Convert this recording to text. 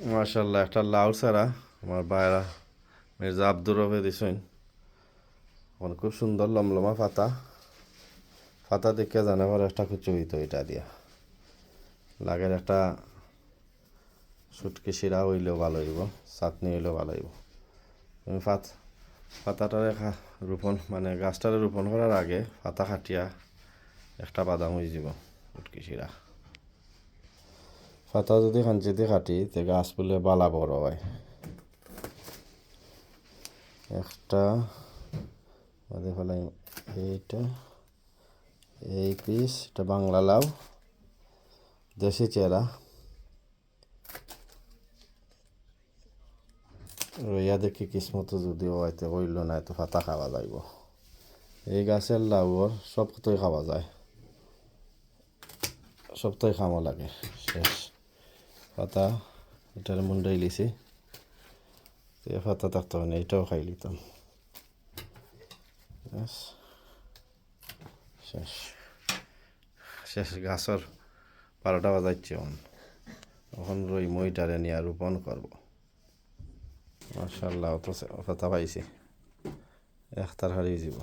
মাশাল্লাহ একটা লাউ ছাড়া আমার বাইরা মির্জা আব্দুর রফে দিছেন। এখন খুব সুন্দর লমলমা পাতা পাতা দেখে জানে পরে একটা কুচু হইতো এটা দিয়া লাগের একটা সুটকি শিরা হইলেও ভালো হইব, চাটনি হইলেও ভালো হইব। তুমি পাতাটারে রোপণ মানে গাছটারে রোপণ করার আগে পাতা কাটিয়া একটা বাদাম হয়ে যাব সুটকি শিরা। পাতা যদি খাঞ্চিতে কাটি তে গাছ বলে বালা বড় হয়। একটা বাদে ফেলাই এইটা এই পিস, এটা বাংলা লাউ দেশি চেরা রইয়া দেখি কিসমতো যদিও হয়তো হইল না এত পাতা খাওয়া যাইব। এই গাছের লাউর সবটাই খাওয়া যায়, সবটাই খাওয়া লাগে। শেষ পাতা এটার মুন্ডাই লিছি, পাতা থাকতো না এটাও খাই লিতাম। শেষ শেষ গাছের 12টা বাজাচ্ছে এখন রই মইটারে নিয়ে রোপণ করব। মাশাল্লাহ তো পাতা পাইছি, একটার হারিয়ে যাব।